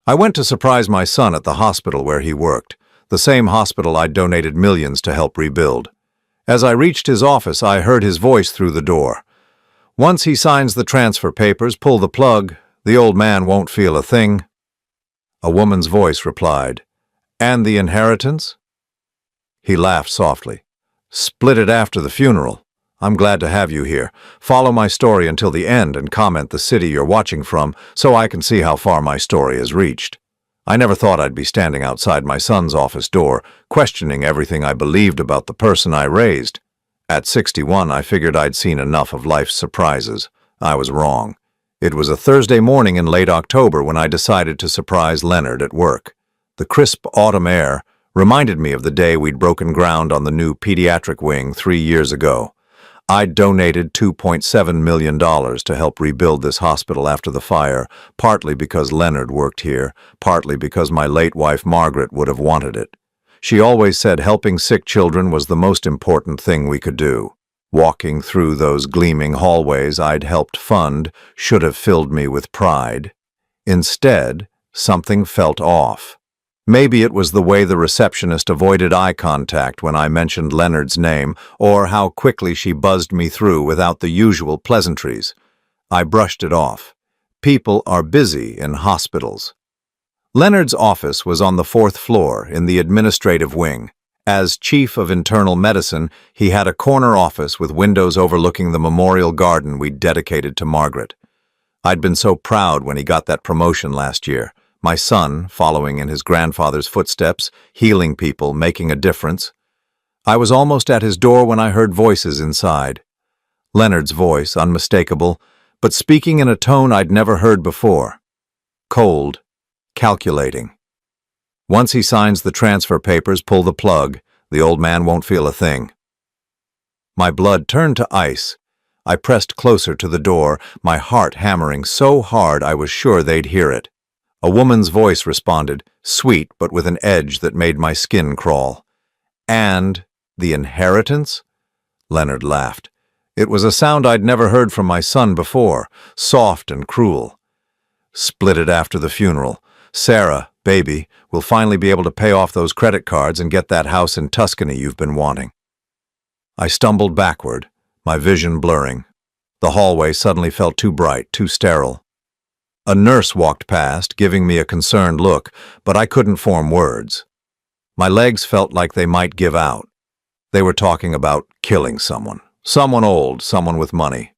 I went to surprise my son at the hospital where he worked, the same hospital I'd donated millions to help rebuild. As I reached his office, I heard his voice through the door. "Once he signs the transfer papers, pull the plug. The old man won't feel a thing." A woman's voice replied, "And the inheritance?" He laughed softly. "Split it after the funeral. I'm glad to have you here. Follow my story until the end and comment the city you're watching from so I can see how far my story has reached." I never thought I'd be standing outside my son's office door, questioning everything I believed about the person I raised. At 61, I figured I'd seen enough of life's surprises. I was wrong. It was a Thursday morning in late October when I decided to surprise Leonard at work. The crisp autumn air reminded me of the day we'd broken ground on the new pediatric wing 3 years ago. I'd donated $2.7 million to help rebuild this hospital after the fire, partly because Leonard worked here, partly because my late wife Margaret would have wanted it. She always said helping sick children was the most important thing we could do. Walking through those gleaming hallways I'd helped fund should have filled me with pride. Instead, something felt off. Maybe it was the way the receptionist avoided eye contact when I mentioned Leonard's name, or how quickly she buzzed me through without the usual pleasantries. I brushed it off. People are busy in hospitals. Leonard's office was on the 4th floor in the administrative wing. As chief of internal medicine, he had a corner office with windows overlooking the memorial garden we'd dedicated to Margaret. I'd been so proud when he got that promotion last year. My son, following in his grandfather's footsteps, healing people, making a difference. I was almost at his door when I heard voices inside. Leonard's voice, unmistakable, but speaking in a tone I'd never heard before. Cold, calculating. "Once he signs the transfer papers, pull the plug. The old man won't feel a thing." My blood turned to ice. I pressed closer to the door, my heart hammering so hard I was sure they'd hear it. A woman's voice responded, sweet but with an edge that made my skin crawl. "And the inheritance?" Leonard laughed. It was a sound I'd never heard from my son before, soft and cruel. "Split it after the funeral. Sarah, baby, will finally be able to pay off those credit cards and get that house in Tuscany you've been wanting." I stumbled backward, my vision blurring. The hallway suddenly felt too bright, too sterile. A nurse walked past, giving me a concerned look, but I couldn't form words. My legs felt like they might give out. They were talking about killing someone. Someone old, someone with money.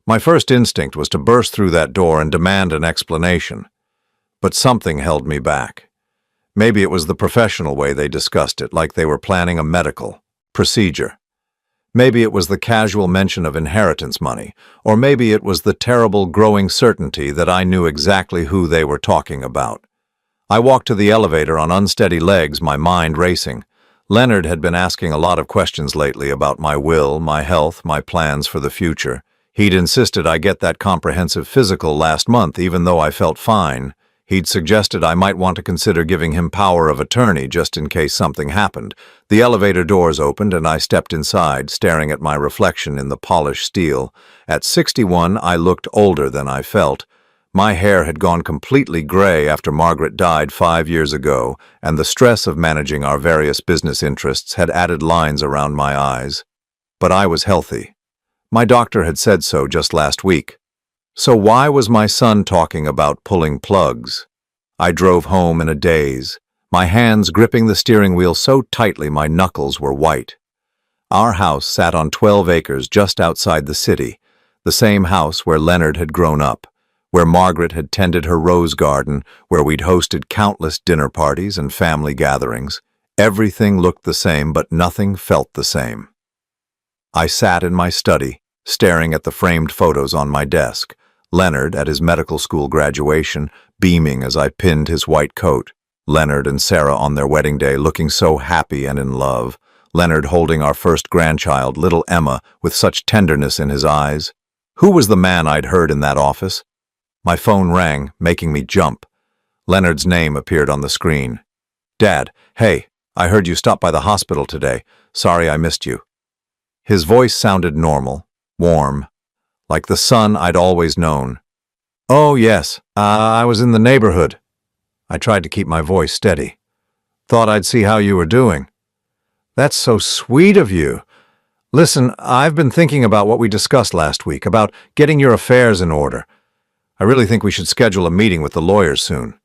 My first instinct was to burst through that door and demand an explanation. But something held me back. Maybe it was the professional way they discussed it, like they were planning a medical procedure. Maybe it was the casual mention of inheritance money, or maybe it was the terrible growing certainty that I knew exactly who they were talking about. I walked to the elevator on unsteady legs, my mind racing. Leonard had been asking a lot of questions lately about my will, my health, my plans for the future. He'd insisted I get that comprehensive physical last month, even though I felt fine. He'd suggested I might want to consider giving him power of attorney just in case something happened. The elevator doors opened and I stepped inside, staring at my reflection in the polished steel. At 61, I looked older than I felt. My hair had gone completely gray after Margaret died 5 years ago, and the stress of managing our various business interests had added lines around my eyes. But I was healthy. My doctor had said so just last week. So why was my son talking about pulling plugs? I drove home in a daze, my hands gripping the steering wheel so tightly my knuckles were white. Our house sat on 12 acres just outside the city, the same house where Leonard had grown up, where Margaret had tended her rose garden, where we'd hosted countless dinner parties and family gatherings. Everything looked the same, but nothing felt the same. I sat in my study, staring at the framed photos on my desk. Leonard at his medical school graduation, beaming as I pinned his white coat. Leonard and Sarah on their wedding day, looking so happy and in love. Leonard holding our first grandchild, little Emma, with such tenderness in his eyes. Who was the man I'd heard in that office? My phone rang, making me jump. Leonard's name appeared on the screen. "Dad, hey, I heard you stopped by the hospital today. Sorry I missed you." His voice sounded normal, warm, like the son I'd always known. "Oh, yes, I was in the neighborhood. I tried to keep my voice steady. Thought I'd see how you were doing. That's so sweet of you. Listen, I've been thinking about what we discussed last week, about getting your affairs in order. I really think we should schedule a meeting with the lawyers soon.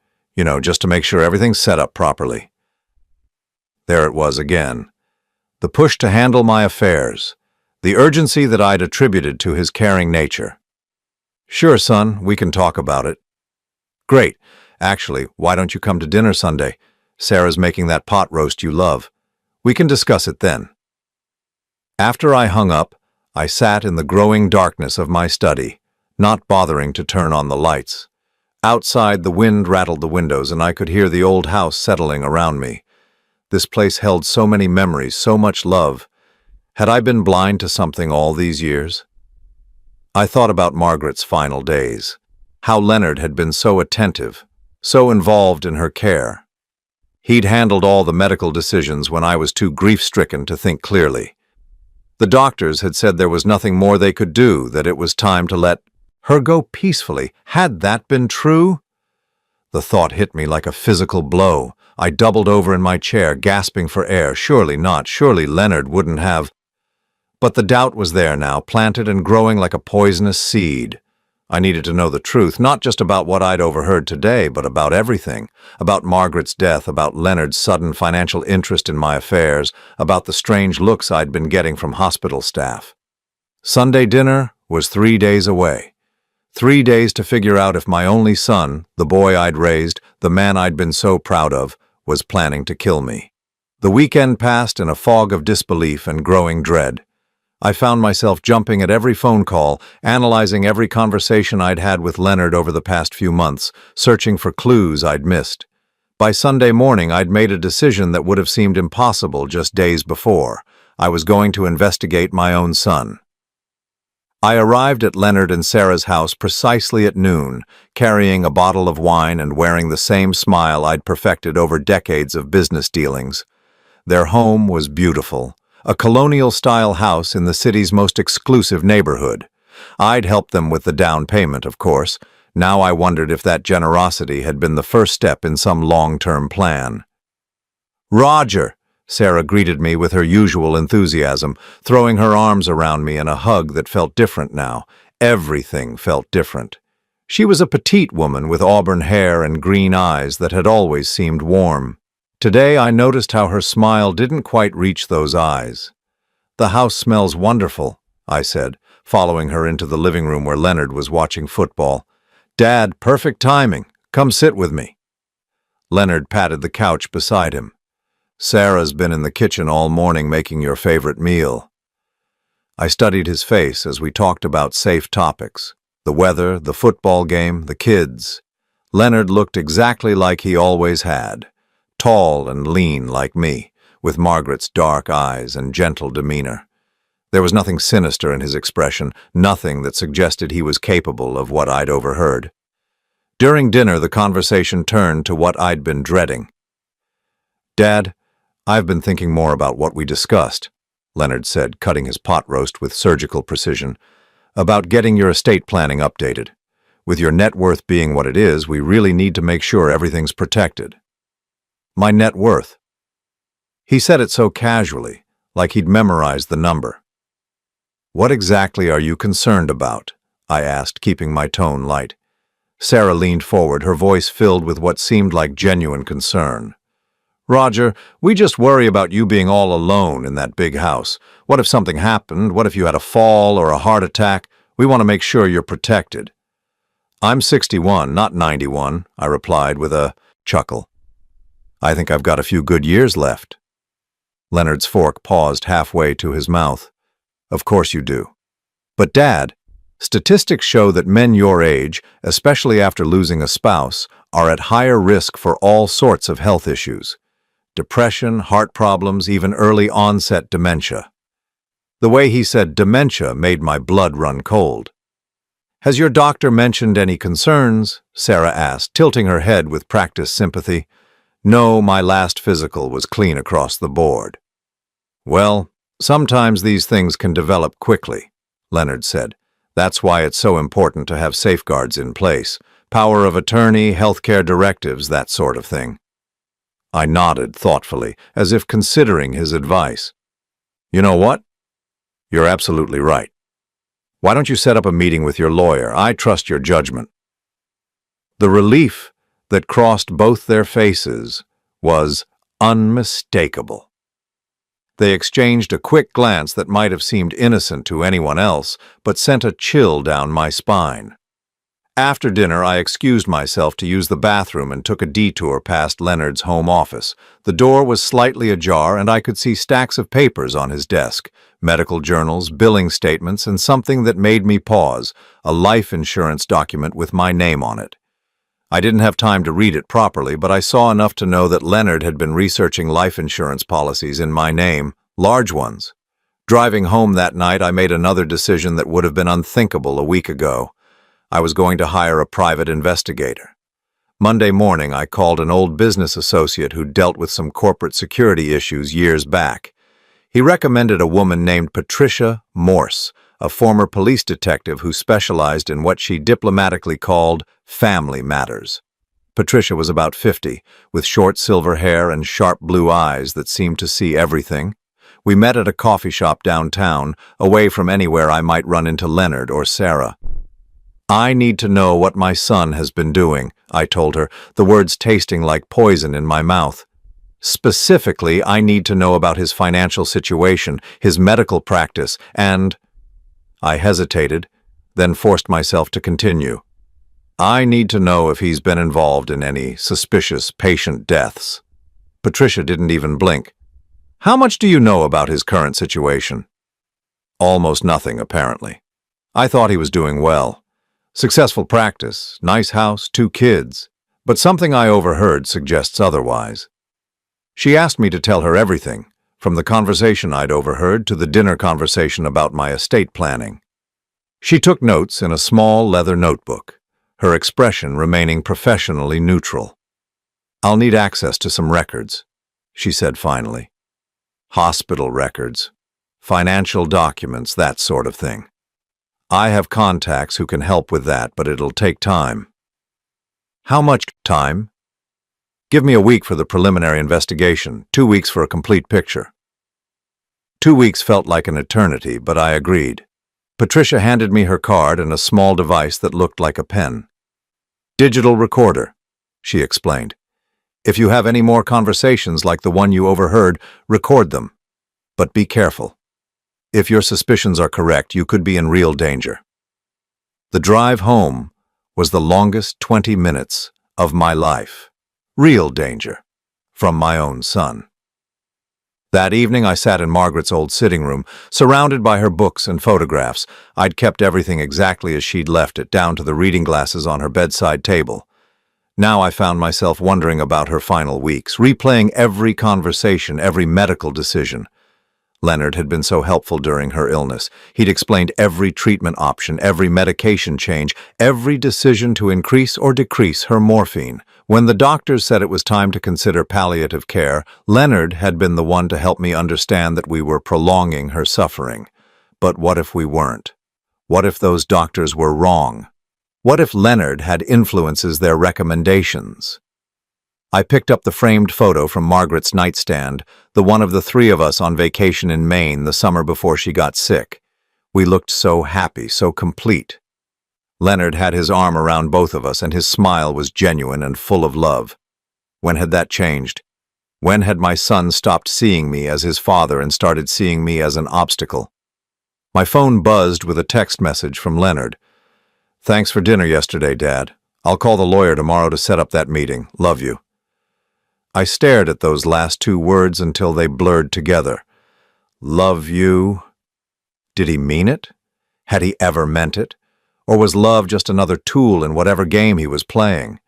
Just to make sure everything's set up properly. There it was again. The push to handle my affairs. The urgency that I'd attributed to his caring nature. Sure, son, we can talk about it. Great. Actually, why don't you come to dinner Sunday? Sarah's making that pot roast you love. We can discuss it then. After I hung up, I sat in the growing darkness of my study, not bothering to turn on the lights. Outside, the wind rattled the windows, and I could hear the old house settling around me. This place held so many memories, so much love. Had I been blind to something all these years? I thought about Margaret's final days, how Leonard had been so attentive, so involved in her care. He'd handled all the medical decisions when I was too grief-stricken to think clearly. The doctors had said there was nothing more they could do, that it was time to let her go peacefully. Had that been true? The thought hit me like a physical blow. I doubled over in my chair, gasping for air. Surely not. Surely Leonard wouldn't have. But the doubt was there now, planted and growing like a poisonous seed. I needed to know the truth, not just about what I'd overheard today, but about everything. About Margaret's death, about Leonard's sudden financial interest in my affairs, about the strange looks I'd been getting from hospital staff. Sunday dinner was 3 days away. 3 days to figure out if my only son, the boy I'd raised, the man I'd been so proud of, was planning to kill me. The weekend passed in a fog of disbelief and growing dread. I found myself jumping at every phone call, analyzing every conversation I'd had with Leonard over the past few months, searching for clues I'd missed. By Sunday morning, I'd made a decision that would have seemed impossible just days before. I was going to investigate my own son. I arrived at Leonard and Sarah's house precisely at noon, carrying a bottle of wine and wearing the same smile I'd perfected over decades of business dealings. Their home was beautiful. A colonial-style house in the city's most exclusive neighborhood. I'd helped them with the down payment, of course. Now I wondered if that generosity had been the first step in some long-term plan. "Roger!" Sarah greeted me with her usual enthusiasm, throwing her arms around me in a hug that felt different now. Everything felt different. She was a petite woman with auburn hair and green eyes that had always seemed warm. Today I noticed how her smile didn't quite reach those eyes. "The house smells wonderful," I said, following her into the living room where Leonard was watching football. "Dad, perfect timing. Come sit with me." Leonard patted the couch beside him. "Sarah's been in the kitchen all morning making your favorite meal." I studied his face as we talked about safe topics. The weather, the football game, the kids. Leonard looked exactly like he always had. Tall and lean like me, with Margaret's dark eyes and gentle demeanor. There was nothing sinister in his expression, nothing that suggested he was capable of what I'd overheard. During dinner, the conversation turned to what I'd been dreading. "Dad, I've been thinking more about what we discussed," Leonard said, cutting his pot roast with surgical precision, "about getting your estate planning updated. With your net worth being what it is, we really need to make sure everything's protected." "My net worth?" He said it so casually, like he'd memorized the number. "What exactly are you concerned about?" I asked, keeping my tone light. Sarah leaned forward, her voice filled with what seemed like genuine concern. "Roger, we just worry about you being all alone in that big house. What if something happened? What if you had a fall or a heart attack? We want to make sure you're protected." "I'm 61, not 91, I replied with a chuckle. "I think I've got a few good years left." Leonard's fork paused halfway to his mouth. "Of course you do. But Dad, statistics show that men your age, especially after losing a spouse, are at higher risk for all sorts of health issues. Depression, heart problems, even early onset dementia." The way he said dementia made my blood run cold. "Has your doctor mentioned any concerns?" Sarah asked, tilting her head with practiced sympathy. "No, my last physical was clean across the board." "Well, sometimes these things can develop quickly," Leonard said. "That's why it's so important to have safeguards in place. Power of attorney, healthcare directives, that sort of thing. I nodded thoughtfully, as if considering his advice. You know what? You're absolutely right. Why don't you set up a meeting with your lawyer? I trust your judgment. The relief that crossed both their faces was unmistakable. They exchanged a quick glance that might have seemed innocent to anyone else, but sent a chill down my spine. After dinner, I excused myself to use the bathroom and took a detour past Leonard's home office. The door was slightly ajar, and I could see stacks of papers on his desk, medical journals, billing statements, and something that made me pause, a life insurance document with my name on it. I didn't have time to read it properly, but I saw enough to know that Leonard had been researching life insurance policies in my name, large ones. Driving home that night, I made another decision that would have been unthinkable a week ago. I was going to hire a private investigator. Monday morning, I called an old business associate who dealt with some corporate security issues years back. He recommended a woman named Patricia Morse, a former police detective who specialized in what she diplomatically called family matters. Patricia was about 50, with short silver hair and sharp blue eyes that seemed to see everything. We met at a coffee shop downtown, away from anywhere I might run into Leonard or Sarah. I need to know what my son has been doing, I told her, the words tasting like poison in my mouth. Specifically, I need to know about his financial situation, his medical practice, and... I hesitated, then forced myself to continue. I need to know if he's been involved in any suspicious patient deaths. Patricia didn't even blink. How much do you know about his current situation? Almost nothing, apparently. I thought he was doing well. Successful practice, nice house, 2 kids, but something I overheard suggests otherwise. She asked me to tell her everything, from the conversation I'd overheard to the dinner conversation about my estate planning. She took notes in a small leather notebook, her expression remaining professionally neutral. I'll need access to some records, she said finally. Hospital records, financial documents, that sort of thing. I have contacts who can help with that, but it'll take time. How much time? Give me a week for the preliminary investigation, 2 weeks for a complete picture. 2 weeks felt like an eternity, but I agreed. Patricia handed me her card and a small device that looked like a pen. Digital recorder, she explained. If you have any more conversations like the one you overheard, record them. But be careful. If your suspicions are correct, you could be in real danger. The drive home was the longest 20 minutes of my life. Real danger. From my own son. That evening, I sat in Margaret's old sitting room, surrounded by her books and photographs. I'd kept everything exactly as she'd left it, down to the reading glasses on her bedside table. Now I found myself wondering about her final weeks, replaying every conversation, every medical decision. Leonard had been so helpful during her illness. He'd explained every treatment option, every medication change, every decision to increase or decrease her morphine. When the doctors said it was time to consider palliative care, Leonard had been the one to help me understand that we were prolonging her suffering. But what if we weren't? What if those doctors were wrong? What if Leonard had influences their recommendations? I picked up the framed photo from Margaret's nightstand, the one of the 3 of us on vacation in Maine the summer before she got sick. We looked so happy, so complete. Leonard had his arm around both of us, and his smile was genuine and full of love. When had that changed? When had my son stopped seeing me as his father and started seeing me as an obstacle? My phone buzzed with a text message from Leonard. Thanks for dinner yesterday, Dad. I'll call the lawyer tomorrow to set up that meeting. Love you. I stared at those last 2 words until they blurred together. Love you. Did he mean it? Had he ever meant it? Or was love just another tool in whatever game he was playing?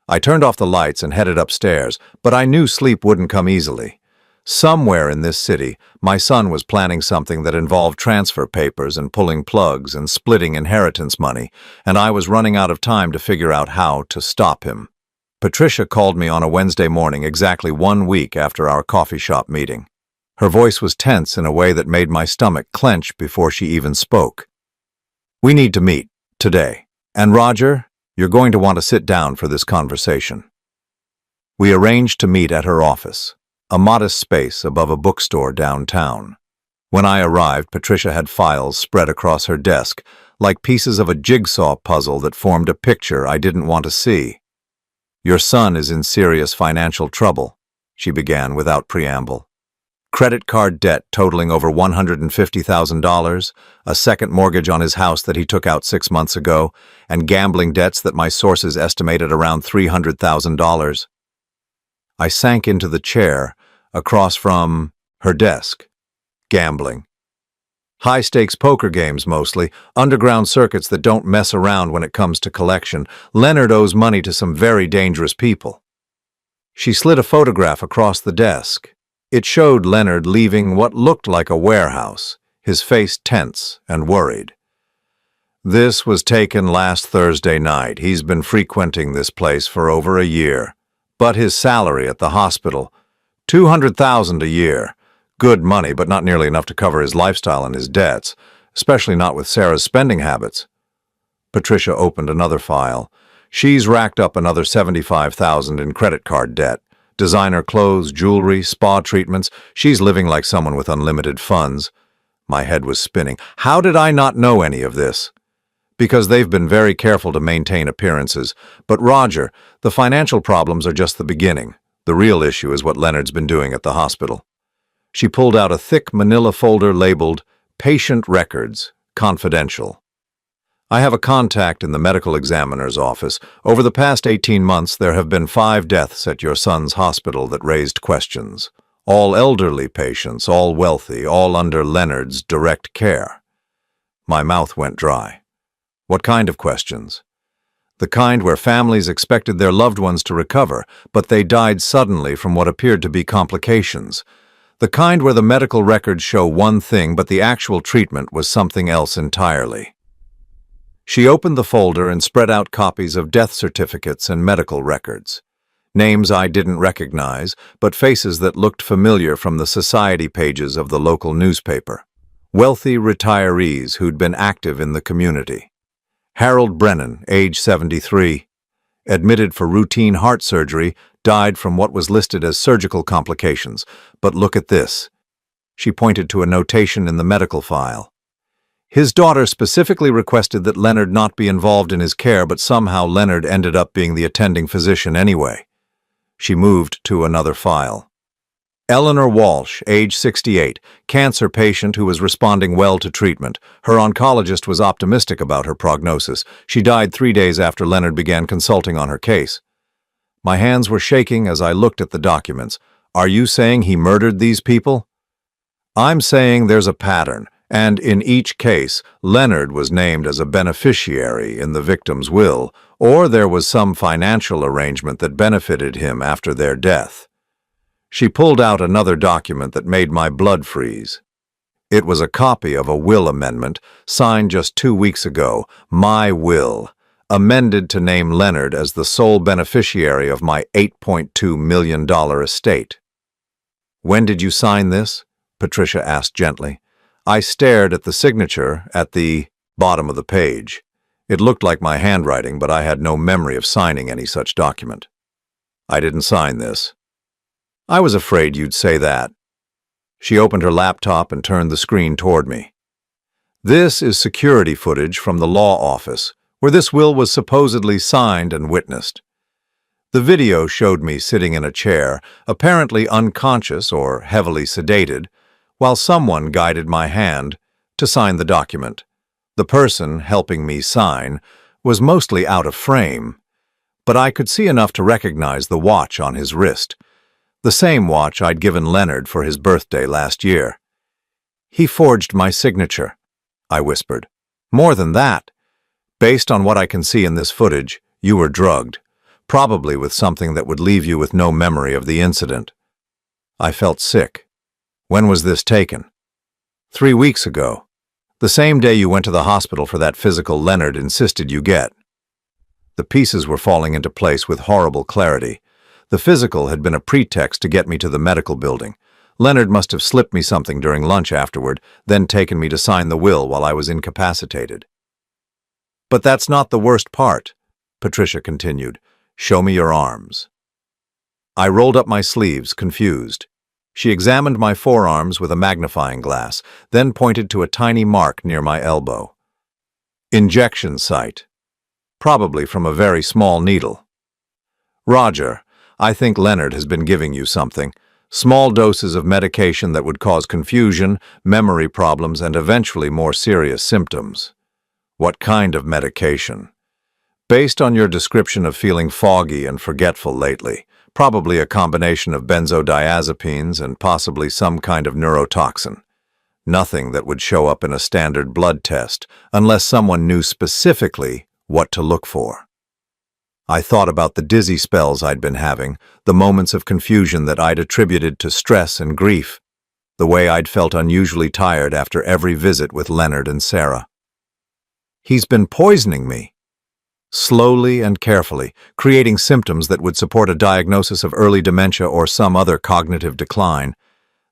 I turned off the lights and headed upstairs, but I knew sleep wouldn't come easily. Somewhere in this city, my son was planning something that involved transfer papers and pulling plugs and splitting inheritance money, and I was running out of time to figure out how to stop him. Patricia called me on a Wednesday morning exactly 1 week after our coffee shop meeting. Her voice was tense in a way that made my stomach clench before she even spoke. We need to meet, today. And Roger, You're going to want to sit down for this conversation." We arranged to meet at her office, a modest space above a bookstore downtown. When I arrived, Patricia had files spread across her desk, like pieces of a jigsaw puzzle that formed a picture I didn't want to see. "Your son is in serious financial trouble," she began without preamble. "Credit card debt totaling over $150,000, a second mortgage on his house that he took out 6 months ago, and gambling debts that my sources estimated around $300,000. I sank into the chair across from her desk. Gambling. High-stakes poker games mostly, underground circuits that don't mess around when it comes to collection. Leonard owes money to some very dangerous people. She slid a photograph across the desk. It showed Leonard leaving what looked like a warehouse, his face tense and worried. "This was taken last Thursday night. He's been frequenting this place for over a year. But his salary at the hospital, $200,000 a year. Good money, but not nearly enough to cover his lifestyle and his debts, especially not with Sarah's spending habits." Patricia opened another file. "She's racked up another $75,000 in credit card debt. Designer clothes, jewelry, spa treatments. She's living like someone with unlimited funds." My head was spinning. How did I not know any of this? Because they've been very careful to maintain appearances. But Roger, the financial problems are just the beginning. The real issue is what Leonard's been doing at the hospital. She pulled out a thick manila folder labeled Patient Records, Confidential. "I have a contact in the medical examiner's office. Over the past 18 months, there have been 5 deaths at your son's hospital that raised questions. All elderly patients, all wealthy, all under Leonard's direct care." My mouth went dry. What kind of questions? The kind where families expected their loved ones to recover, but they died suddenly from what appeared to be complications. The kind where the medical records show one thing, but the actual treatment was something else entirely. She opened the folder and spread out copies of death certificates and medical records. Names I didn't recognize, but faces that looked familiar from the society pages of the local newspaper. Wealthy retirees who'd been active in the community. Harold Brennan, age 73, admitted for routine heart surgery, died from what was listed as surgical complications. But look at this. She pointed to a notation in the medical file. His daughter specifically requested that Leonard not be involved in his care, but somehow Leonard ended up being the attending physician anyway. She moved to another file. Eleanor Walsh, age 68, cancer patient who was responding well to treatment. Her oncologist was optimistic about her prognosis. She died 3 days after Leonard began consulting on her case. My hands were shaking as I looked at the documents. "Are you saying he murdered these people?" "I'm saying there's a pattern, and in each case, Leonard was named as a beneficiary in the victim's will, or there was some financial arrangement that benefited him after their death." She pulled out another document that made my blood freeze. It was a copy of a will amendment signed just 2 weeks ago, my will, amended to name Leonard as the sole beneficiary of my $8.2 million estate. "When did you sign this?" Patricia asked gently. I stared at the signature at the bottom of the page. It looked like my handwriting, but I had no memory of signing any such document. "I didn't sign this." "I was afraid you'd say that." She opened her laptop and turned the screen toward me. "This is security footage from the law office, where this will was supposedly signed and witnessed." The video showed me sitting in a chair, apparently unconscious or heavily sedated, while someone guided my hand to sign the document. The person helping me sign was mostly out of frame, but I could see enough to recognize the watch on his wrist, the same watch I'd given Leonard for his birthday last year. "He forged my signature," I whispered. "More than that. Based on what I can see in this footage, you were drugged, probably with something that would leave you with no memory of the incident." I felt sick. "When was this taken?" 3 weeks ago. The same day you went to the hospital for that physical Leonard insisted you get." The pieces were falling into place with horrible clarity. The physical had been a pretext to get me to the medical building. Leonard must have slipped me something during lunch afterward, then taken me to sign the will while I was incapacitated. "But that's not the worst part," Patricia continued. "Show me your arms." I rolled up my sleeves, confused. She examined my forearms with a magnifying glass, then pointed to a tiny mark near my elbow. "Injection site. Probably from a very small needle." "Roger, I think Leonard has been giving you something. Small doses of medication that would cause confusion, memory problems, and eventually more serious symptoms." "What kind of medication?" "Based on your description of feeling foggy and forgetful lately, probably a combination of benzodiazepines and possibly some kind of neurotoxin. Nothing that would show up in a standard blood test, unless someone knew specifically what to look for." I thought about the dizzy spells I'd been having, the moments of confusion that I'd attributed to stress and grief, the way I'd felt unusually tired after every visit with Leonard and Sarah. "He's been poisoning me." Slowly and carefully, creating symptoms that would support a diagnosis of early dementia or some other cognitive decline.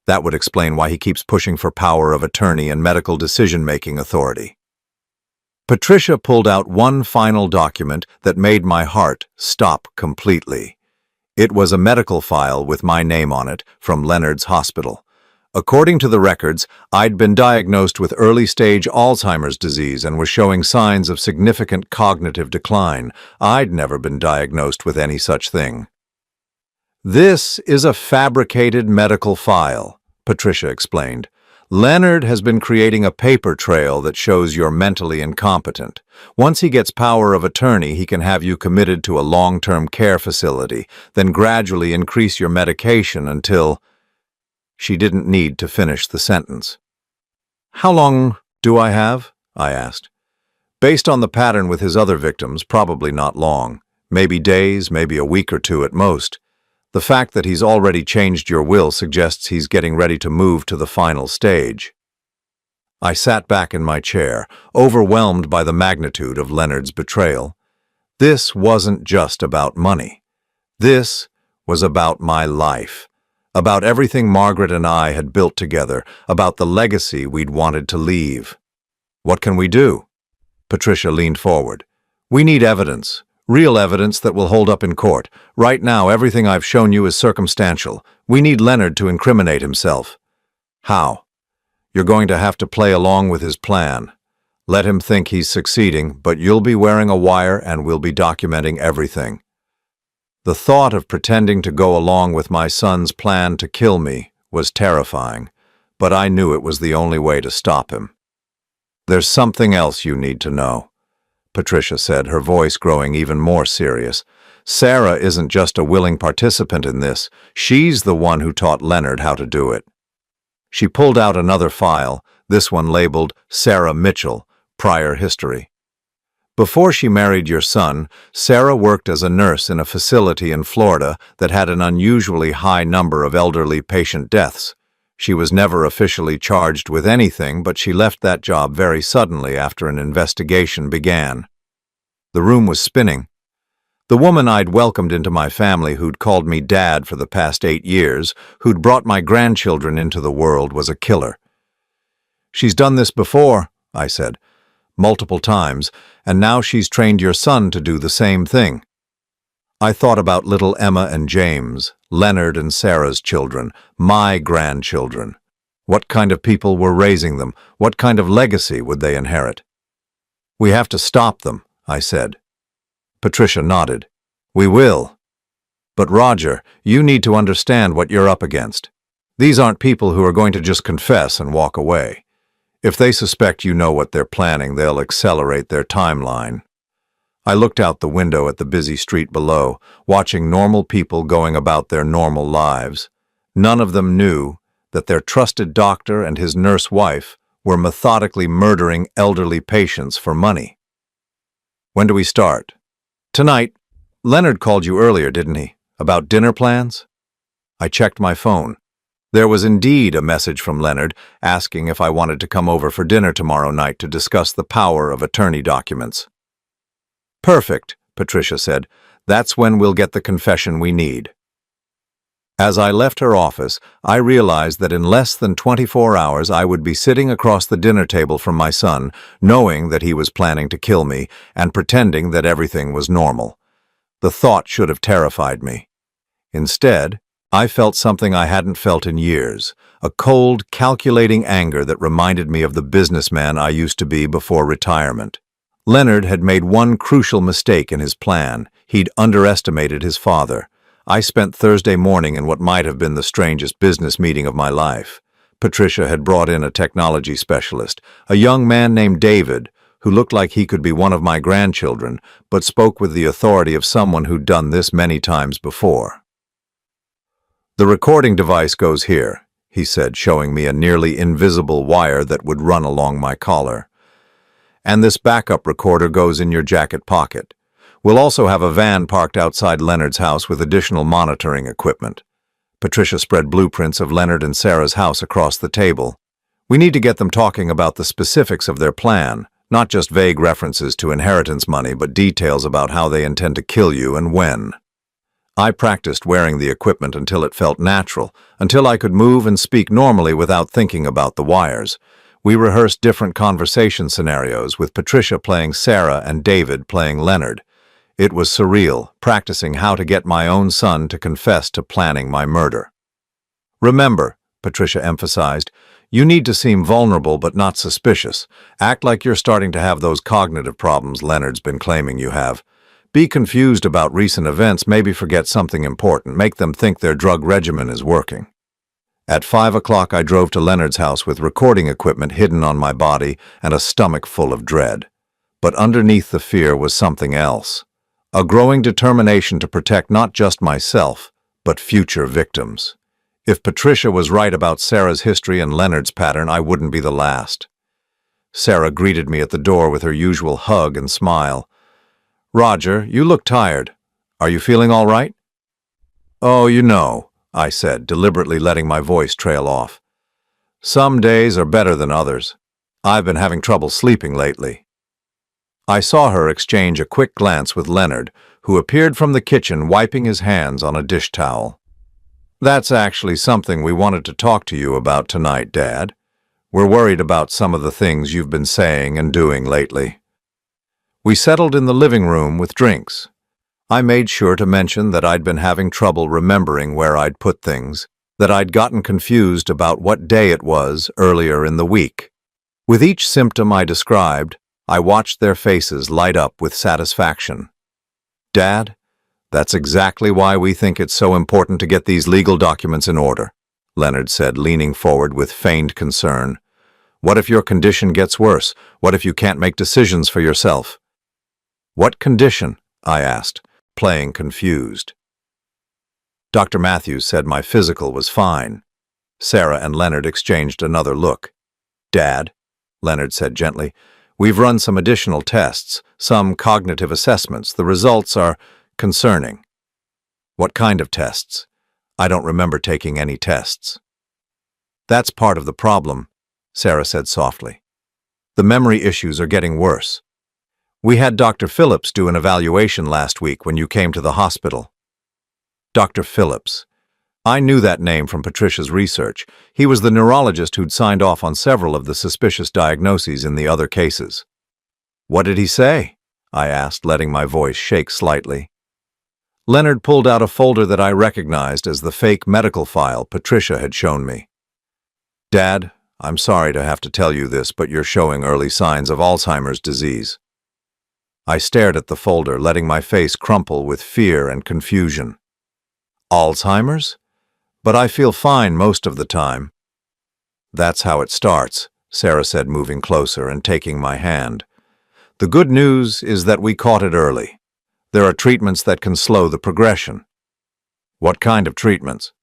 That would explain why he keeps pushing for power of attorney and medical decision-making authority. Patricia pulled out one final document that made my heart stop completely. It was a medical file with my name on it from Leonard's hospital. According to the records, I'd been diagnosed with early-stage Alzheimer's disease and was showing signs of significant cognitive decline. I'd never been diagnosed with any such thing. "This is a fabricated medical file," Patricia explained. "Leonard has been creating a paper trail that shows you're mentally incompetent. Once he gets power of attorney, he can have you committed to a long-term care facility, then gradually increase your medication until—" She didn't need to finish the sentence. "How long do I have?" I asked. "Based on the pattern with his other victims, probably not long. Maybe days, maybe a week or two at most. The fact that he's already changed your will suggests he's getting ready to move to the final stage." I sat back in my chair, overwhelmed by the magnitude of Leonard's betrayal. This wasn't just about money. This was about my life. About everything Margaret and I had built together, about the legacy we'd wanted to leave. "What can we do?" Patricia leaned forward. "We need evidence. Real evidence that will hold up in court. Right now, everything I've shown you is circumstantial. We need Leonard to incriminate himself." "How?" "You're going to have to play along with his plan. Let him think he's succeeding, but you'll be wearing a wire and we'll be documenting everything." The thought of pretending to go along with my son's plan to kill me was terrifying, but I knew it was the only way to stop him. "There's something else you need to know," Patricia said, her voice growing even more serious. "Sarah isn't just a willing participant in this. She's the one who taught Leonard how to do it." She pulled out another file, this one labeled Sarah Mitchell, Prior History. "Before she married your son, Sarah worked as a nurse in a facility in Florida that had an unusually high number of elderly patient deaths. She was never officially charged with anything, but she left that job very suddenly after an investigation began." The room was spinning. The woman I'd welcomed into my family, who'd called me dad for the past 8 years, who'd brought my grandchildren into the world, was a killer. "She's done this before," I said. "Multiple times, and now she's trained your son to do the same thing." I thought about little Emma and James, Leonard and Sarah's children, my grandchildren. What kind of people were raising them? What kind of legacy would they inherit? "We have to stop them," I said. Patricia nodded. "We will. But Roger, you need to understand what you're up against. These aren't people who are going to just confess and walk away. If they suspect you know what they're planning, they'll accelerate their timeline." I looked out the window at the busy street below, watching normal people going about their normal lives. None of them knew that their trusted doctor and his nurse wife were methodically murdering elderly patients for money. "When do we start?" "Tonight. Leonard called you earlier, didn't he? About dinner plans?" I checked my phone. There was indeed a message from Leonard asking if I wanted to come over for dinner tomorrow night to discuss the power of attorney documents. "Perfect," Patricia said. "That's when we'll get the confession we need." As I left her office, I realized that in less than 24 hours I would be sitting across the dinner table from my son, knowing that he was planning to kill me and pretending that everything was normal. The thought should have terrified me. Instead, I felt something I hadn't felt in years, a cold, calculating anger that reminded me of the businessman I used to be before retirement. Leonard had made one crucial mistake in his plan. He'd underestimated his father. I spent Thursday morning in what might have been the strangest business meeting of my life. Patricia had brought in a technology specialist, a young man named David, who looked like he could be one of my grandchildren, but spoke with the authority of someone who'd done this many times before. "The recording device goes here," he said, showing me a nearly invisible wire that would run along my collar. "And this backup recorder goes in your jacket pocket. We'll also have a van parked outside Leonard's house with additional monitoring equipment." Patricia spread blueprints of Leonard and Sarah's house across the table. "We need to get them talking about the specifics of their plan, not just vague references to inheritance money, but details about how they intend to kill you and when." I practiced wearing the equipment until it felt natural, until I could move and speak normally without thinking about the wires. We rehearsed different conversation scenarios, with Patricia playing Sarah and David playing Leonard. It was surreal, practicing how to get my own son to confess to planning my murder. "Remember," Patricia emphasized, "you need to seem vulnerable but not suspicious. Act like you're starting to have those cognitive problems Leonard's been claiming you have. Be confused about recent events, maybe forget something important, make them think their drug regimen is working." At 5 o'clock I drove to Leonard's house with recording equipment hidden on my body and a stomach full of dread. But underneath the fear was something else. A growing determination to protect not just myself, but future victims. If Patricia was right about Sarah's history and Leonard's pattern, I wouldn't be the last. Sarah greeted me at the door with her usual hug and smile. "Roger, you look tired. Are you feeling all right?" "Oh, you know," I said, deliberately letting my voice trail off. "Some days are better than others. I've been having trouble sleeping lately." I saw her exchange a quick glance with Leonard, who appeared from the kitchen wiping his hands on a dish towel. "That's actually something we wanted to talk to you about tonight, Dad. We're worried about some of the things you've been saying and doing lately." We settled in the living room with drinks. I made sure to mention that I'd been having trouble remembering where I'd put things, that I'd gotten confused about what day it was earlier in the week. With each symptom I described, I watched their faces light up with satisfaction. "Dad, that's exactly why we think it's so important to get these legal documents in order," Leonard said, leaning forward with feigned concern. "What if your condition gets worse? What if you can't make decisions for yourself?" "What condition?" I asked, playing confused. Dr. Matthews said my physical was fine. Sarah and Leonard exchanged another look. "Dad," Leonard said gently, "we've run some additional tests, some cognitive assessments. The results are concerning." "What kind of tests?" "I don't remember taking any tests." "That's part of the problem," Sarah said softly. "The memory issues are getting worse. We had Dr. Phillips do an evaluation last week when you came to the hospital." Dr. Phillips. I knew that name from Patricia's research. He was the neurologist who'd signed off on several of the suspicious diagnoses in the other cases. "What did he say?" I asked, letting my voice shake slightly. Leonard pulled out a folder that I recognized as the fake medical file Patricia had shown me. "Dad, I'm sorry to have to tell you this, but you're showing early signs of Alzheimer's disease." I stared at the folder, letting my face crumple with fear and confusion. "Alzheimer's? But I feel fine most of the time." "That's how it starts," Sarah said, moving closer and taking my hand. "The good news is that we caught it early. There are treatments that can slow the progression." "What kind of treatments?"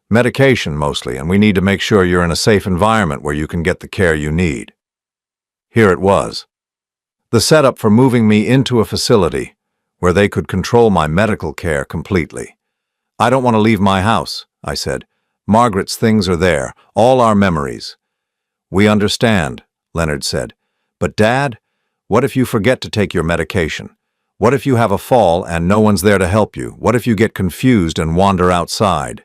"Medication mostly, and we need to make sure you're in a safe environment where you can get the care you need." Here it was. The setup for moving me into a facility where they could control my medical care completely. "I don't want to leave my house," I said. "Margaret's things are there, all our memories." "We understand," Leonard said. "But Dad, what if you forget to take your medication? What if you have a fall and no one's there to help you? What if you get confused and wander outside?"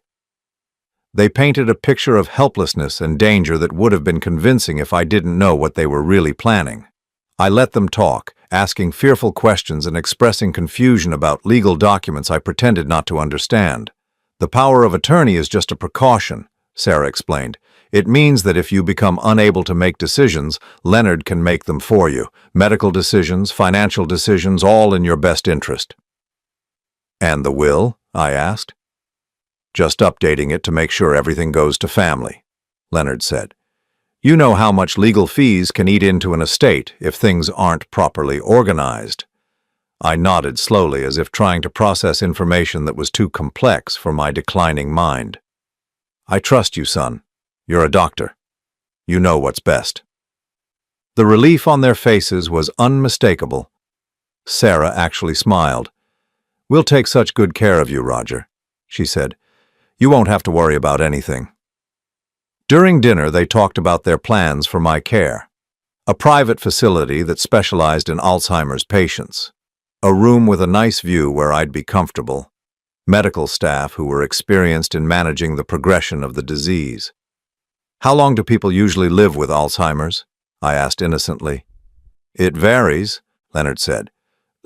They painted a picture of helplessness and danger that would have been convincing if I didn't know what they were really planning. I let them talk, asking fearful questions and expressing confusion about legal documents I pretended not to understand. "The power of attorney is just a precaution," Sarah explained. "It means that if you become unable to make decisions, Leonard can make them for you. Medical decisions, financial decisions, all in your best interest." "And the will?" I asked. "Just updating it to make sure everything goes to family," Leonard said. "You know how much legal fees can eat into an estate if things aren't properly organized." I nodded slowly as if trying to process information that was too complex for my declining mind. "I trust you, son. You're a doctor. You know what's best." The relief on their faces was unmistakable. Sarah actually smiled. "We'll take such good care of you, Roger," she said. "You won't have to worry about anything." During dinner, they talked about their plans for my care. A private facility that specialized in Alzheimer's patients. A room with a nice view where I'd be comfortable. Medical staff who were experienced in managing the progression of the disease. "How long do people usually live with Alzheimer's?" I asked innocently. "It varies," Leonard said.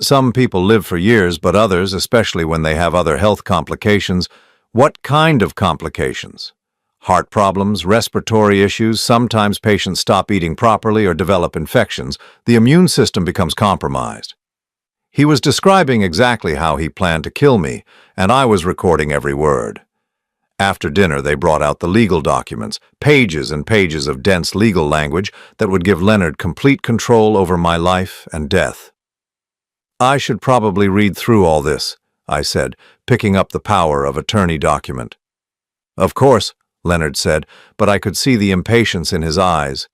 "Some people live for years, but others, especially when they have other health complications." "What kind of complications?" "Heart problems, respiratory issues. Sometimes patients stop eating properly or develop infections. The immune system becomes compromised." He was describing exactly how he planned to kill me, and I was recording every word. After dinner, they brought out the legal documents, pages and pages of dense legal language that would give Leonard complete control over my life and death. "I should probably read through all this," I said, picking up the power of attorney document. "Of course," Leonard said, but I could see the impatience in his eyes.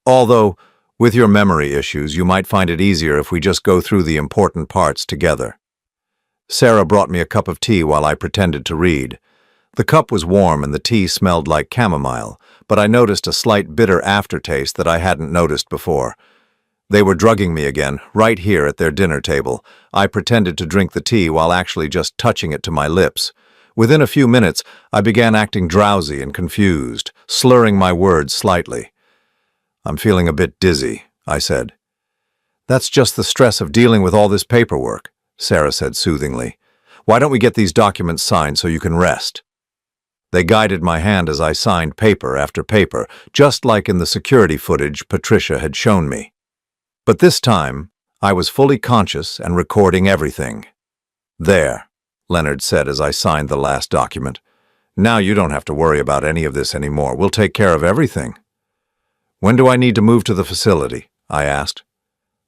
"Although, with your memory issues, you might find it easier if we just go through the important parts together." Sarah brought me a cup of tea while I pretended to read. The cup was warm and the tea smelled like chamomile, but I noticed a slight bitter aftertaste that I hadn't noticed before. They were drugging me again, right here at their dinner table. I pretended to drink the tea while actually just touching it to my lips. Within a few minutes, I began acting drowsy and confused, slurring my words slightly. "I'm feeling a bit dizzy," I said. "That's just the stress of dealing with all this paperwork," Sarah said soothingly. "Why don't we get these documents signed so you can rest?" They guided my hand as I signed paper after paper, just like in the security footage Patricia had shown me. But this time, I was fully conscious and recording everything. "There," Leonard said as I signed the last document. "Now you don't have to worry about any of this anymore. We'll take care of everything." "When do I need to move to the facility?" I asked.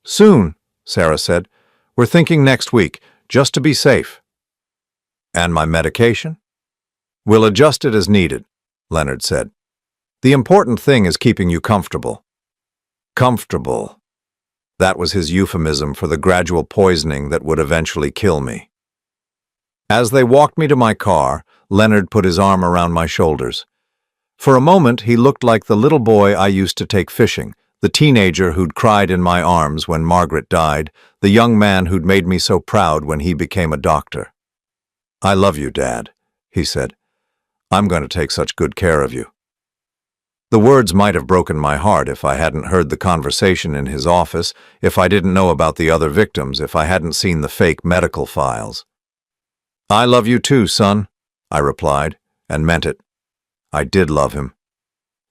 "Soon," Sarah said. "We're thinking next week, just to be safe." "And my medication?" "We'll adjust it as needed," Leonard said. "The important thing is keeping you comfortable." Comfortable. That was his euphemism for the gradual poisoning that would eventually kill me. As they walked me to my car, Leonard put his arm around my shoulders. For a moment, he looked like the little boy I used to take fishing, the teenager who'd cried in my arms when Margaret died, the young man who'd made me so proud when he became a doctor. "I love you, Dad," he said. "I'm going to take such good care of you." The words might have broken my heart if I hadn't heard the conversation in his office, if I didn't know about the other victims, if I hadn't seen the fake medical files. "I love you too, son," I replied, and meant it. I did love him.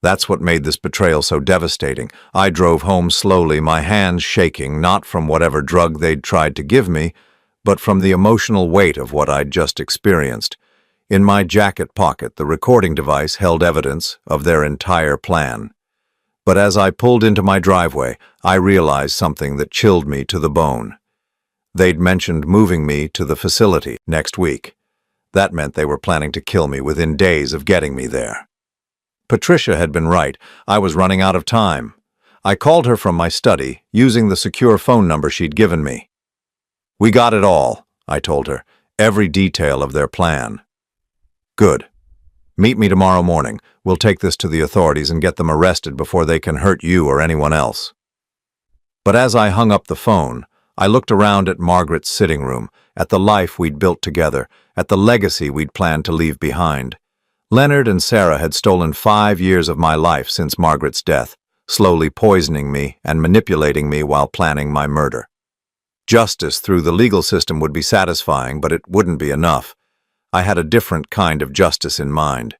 That's what made this betrayal so devastating. I drove home slowly, my hands shaking, not from whatever drug they'd tried to give me, but from the emotional weight of what I'd just experienced. In my jacket pocket, the recording device held evidence of their entire plan. But as I pulled into my driveway, I realized something that chilled me to the bone. They'd mentioned moving me to the facility next week. That meant they were planning to kill me within days of getting me there. Patricia had been right. I was running out of time. I called her from my study, using the secure phone number she'd given me. "We got it all," I told her, "every detail of their plan." "Good. Meet me tomorrow morning. We'll take this to the authorities and get them arrested before they can hurt you or anyone else." But as I hung up the phone, I looked around at Margaret's sitting room, at the life we'd built together, at the legacy we'd planned to leave behind. Leonard and Sarah had stolen 5 years of my life since Margaret's death, slowly poisoning me and manipulating me while planning my murder. Justice through the legal system would be satisfying, but it wouldn't be enough. I had a different kind of justice in mind.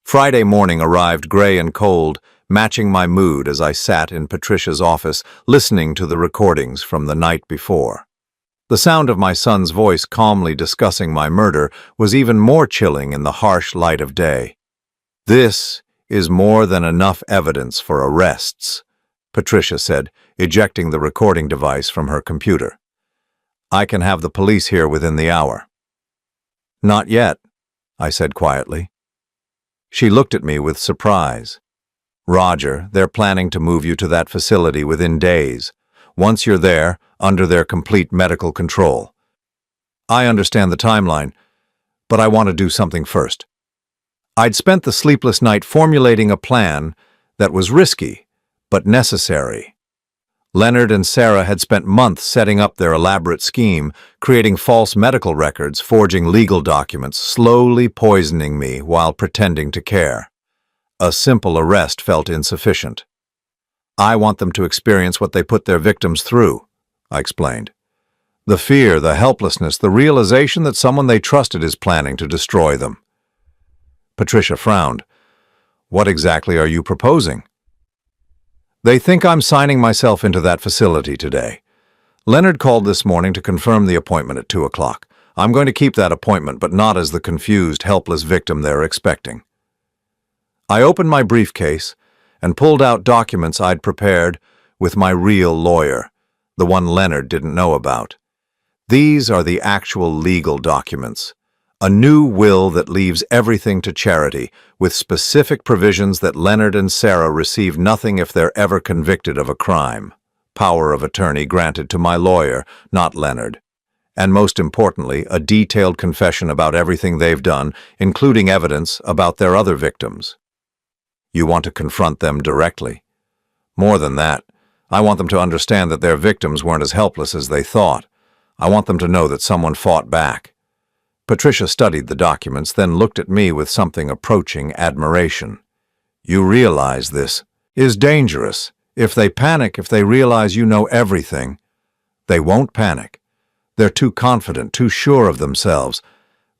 Friday morning arrived gray and cold, matching my mood as I sat in Patricia's office, listening to the recordings from the night before. The sound of my son's voice calmly discussing my murder was even more chilling in the harsh light of day. "This is more than enough evidence for arrests," Patricia said, ejecting the recording device from her computer. "I can have the police here within the hour." "Not yet," I said quietly. She looked at me with surprise. "Roger, they're planning to move you to that facility within days. Once you're there, under their complete medical control. I understand the timeline, but I want to do something first." I'd spent the sleepless night formulating a plan that was risky, but necessary. Leonard and Sarah had spent months setting up their elaborate scheme, creating false medical records, forging legal documents, slowly poisoning me while pretending to care. A simple arrest felt insufficient. "I want them to experience what they put their victims through," I explained. "The fear, the helplessness, the realization that someone they trusted is planning to destroy them." Patricia frowned. "What exactly are you proposing?" "They think I'm signing myself into that facility today. Leonard called this morning to confirm the appointment at 2 o'clock. I'm going to keep that appointment, but not as the confused, helpless victim they're expecting." I opened my briefcase and pulled out documents I'd prepared with my real lawyer, the one Leonard didn't know about. These are the actual legal documents. A new will that leaves everything to charity, with specific provisions that Leonard and Sarah receive nothing if they're ever convicted of a crime. Power of attorney granted to my lawyer, not Leonard. And most importantly, a detailed confession about everything they've done, including evidence about their other victims. You want to confront them directly. More than that, I want them to understand that their victims weren't as helpless as they thought. I want them to know that someone fought back. Patricia studied the documents, then looked at me with something approaching admiration. "You realize this is dangerous. If they panic, if they realize you know everything, they won't panic. They're too confident, too sure of themselves.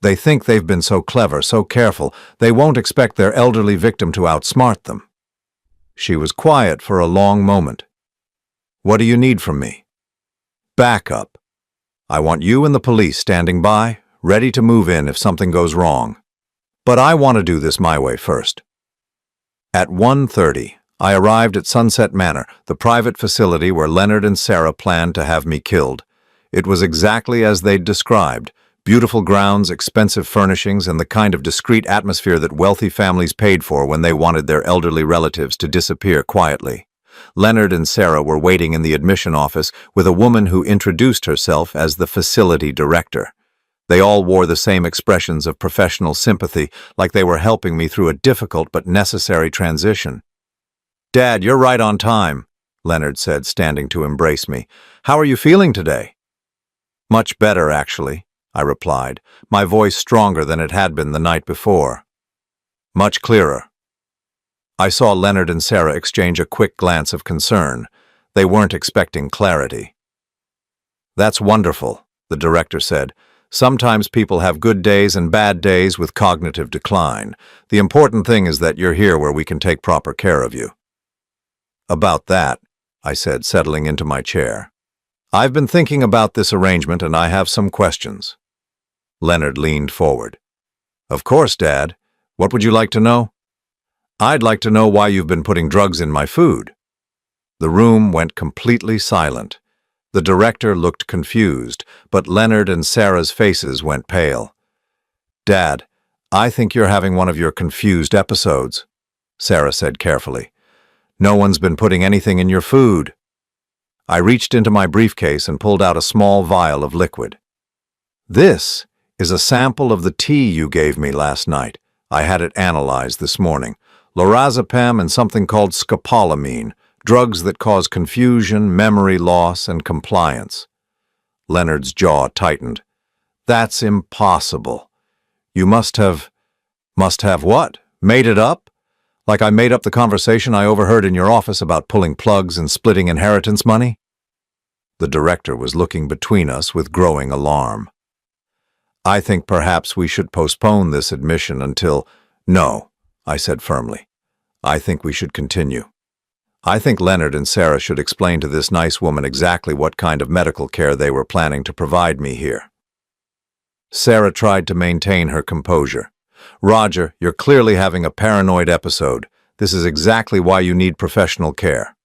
They think they've been so clever, so careful, they won't expect their elderly victim to outsmart them." She was quiet for a long moment. "What do you need from me?" "Backup. I want you and the police standing by, ready to move in if something goes wrong. But I want to do this my way first." At 1:30, I arrived at Sunset Manor, the private facility where Leonard and Sarah planned to have me killed. It was exactly as they'd described. Beautiful grounds, expensive furnishings, and the kind of discreet atmosphere that wealthy families paid for when they wanted their elderly relatives to disappear quietly. Leonard and Sarah were waiting in the admission office with a woman who introduced herself as the facility director. They all wore the same expressions of professional sympathy, like they were helping me through a difficult but necessary transition. "Dad, you're right on time," Leonard said, standing to embrace me. "How are you feeling today?" "Much better, actually," I replied, my voice stronger than it had been the night before. "Much clearer." I saw Leonard and Sarah exchange a quick glance of concern. They weren't expecting clarity. "That's wonderful," the director said. "Sometimes people have good days and bad days with cognitive decline. The important thing is that you're here where we can take proper care of you." "About that," I said, settling into my chair. "I've been thinking about this arrangement and I have some questions." Leonard leaned forward. "Of course, Dad. What would you like to know?" "I'd like to know why you've been putting drugs in my food." The room went completely silent. The director looked confused, but Leonard and Sarah's faces went pale. "Dad, I think you're having one of your confused episodes," Sarah said carefully. "No one's been putting anything in your food." I reached into my briefcase and pulled out a small vial of liquid. "This is a sample of the tea you gave me last night. I had it analyzed this morning. Lorazepam and something called scopolamine, drugs that cause confusion, memory loss, and compliance." Leonard's jaw tightened. "That's impossible. You must have..." Must have what? Made it up? Like I made up the conversation I overheard in your office about pulling plugs and splitting inheritance money? The director was looking between us with growing alarm. I think perhaps we should postpone this admission until— No, I said firmly. I think we should continue. I think Leonard and Sarah should explain to this nice woman exactly what kind of medical care they were planning to provide me here. Sarah tried to maintain her composure. Roger, you're clearly having a paranoid episode. This is exactly why you need professional care.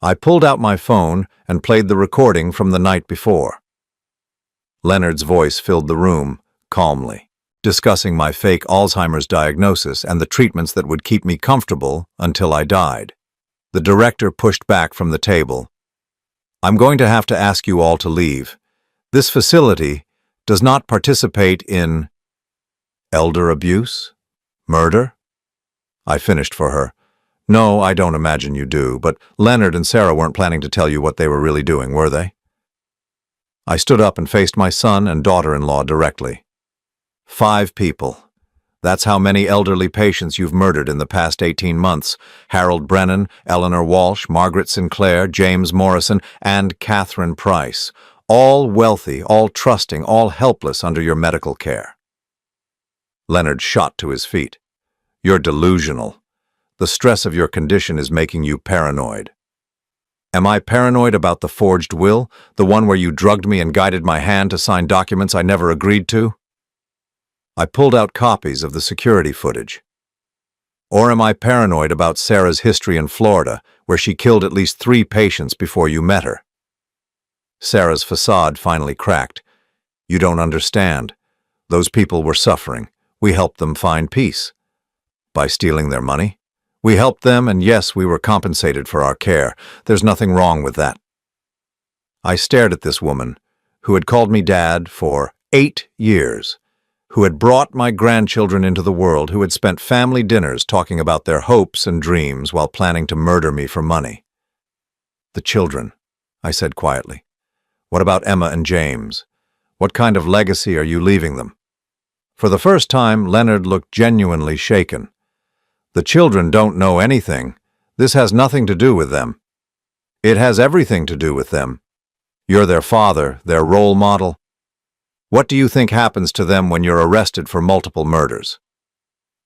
I pulled out my phone and played the recording from the night before. Leonard's voice filled the room, calmly, discussing my fake Alzheimer's diagnosis and the treatments that would keep me comfortable until I died. The director pushed back from the table. I'm going to have to ask you all to leave. This facility does not participate in elder abuse? Murder? I finished for her. No, I don't imagine you do, but Leonard and Sarah weren't planning to tell you what they were really doing, were they? I stood up and faced my son and daughter-in-law directly. 5 people. That's how many elderly patients you've murdered in the past 18 months. Harold Brennan, Eleanor Walsh, Margaret Sinclair, James Morrison, and Catherine Price. All wealthy, all trusting, all helpless under your medical care. Leonard shot to his feet. You're delusional. The stress of your condition is making you paranoid. Am I paranoid about the forged will, the one where you drugged me and guided my hand to sign documents I never agreed to? I pulled out copies of the security footage. Or am I paranoid about Sarah's history in Florida, where she killed at least 3 patients before you met her? Sarah's facade finally cracked. You don't understand. Those people were suffering. We helped them find peace. By stealing their money? We helped them, and yes, we were compensated for our care. There's nothing wrong with that. I stared at this woman, who had called me Dad for 8 years, who had brought my grandchildren into the world, who had spent family dinners talking about their hopes and dreams while planning to murder me for money. The children, I said quietly. What about Emma and James? What kind of legacy are you leaving them? For the first time, Leonard looked genuinely shaken. The children don't know anything. This has nothing to do with them. It has everything to do with them. You're their father, their role model. What do you think happens to them when you're arrested for multiple murders?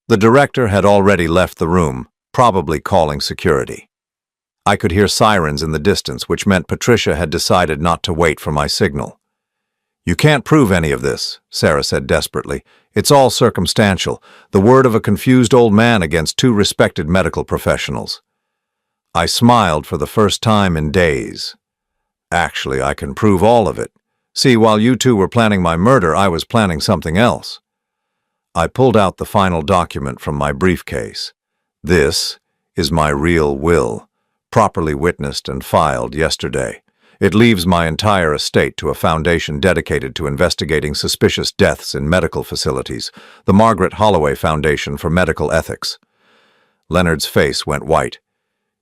The director had already left the room, probably calling security. I could hear sirens in the distance, which meant Patricia had decided not to wait for my signal. You can't prove any of this, Sarah said desperately. It's all circumstantial, the word of a confused old man against 2 respected medical professionals. I smiled for the first time in days. Actually, I can prove all of it. See, while you 2 were planning my murder, I was planning something else. I pulled out the final document from my briefcase. This is my real will, properly witnessed and filed yesterday. It leaves my entire estate to a foundation dedicated to investigating suspicious deaths in medical facilities, the Margaret Holloway Foundation for Medical Ethics. Leonard's face went white.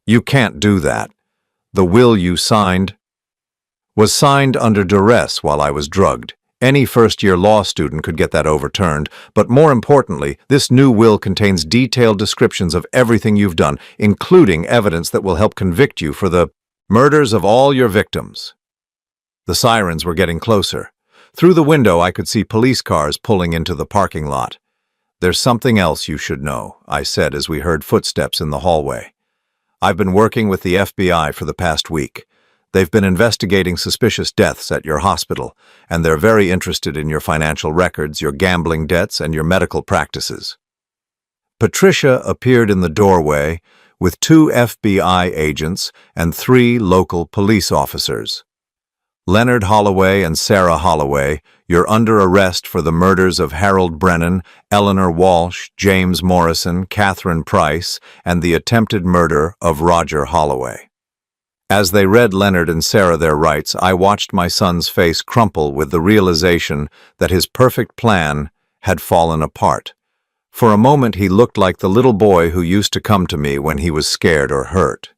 You can't do that. The will you signed was signed under duress while I was drugged. Any first-year law student could get that overturned, but more importantly, this new will contains detailed descriptions of everything you've done, including evidence that will help convict you for the murders of all your victims. The sirens were getting closer. Through the window, I could see police cars pulling into the parking lot. There's something else you should know, I said as we heard footsteps in the hallway. I've been working with the FBI for the past week. They've been investigating suspicious deaths at your hospital, and they're very interested in your financial records, your gambling debts, and your medical practices. Patricia appeared in the doorway with 2 FBI agents and 3 local police officers. Leonard Holloway and Sarah Holloway, you're under arrest for the murders of Harold Brennan, Eleanor Walsh, James Morrison, Catherine Price, and the attempted murder of Roger Holloway. As they read Leonard and Sarah their rights, I watched my son's face crumple with the realization that his perfect plan had fallen apart. For a moment, he looked like the little boy who used to come to me when he was scared or hurt.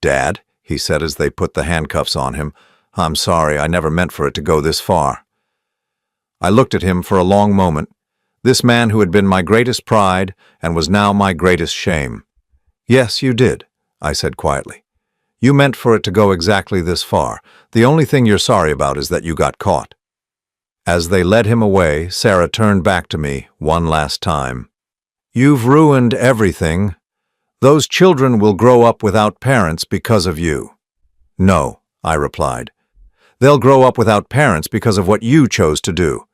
"Dad," he said as they put the handcuffs on him, "I'm sorry, I never meant for it to go this far." I looked at him for a long moment, This man who had been my greatest pride and was now my greatest shame. Yes, you did, I said quietly. You meant for it to go exactly this far. The only thing you're sorry about is that you got caught. As they led him away, Sarah turned back to me one last time. You've ruined everything. Those children will grow up without parents because of you. No, I replied. They'll grow up without parents because of what you chose to do.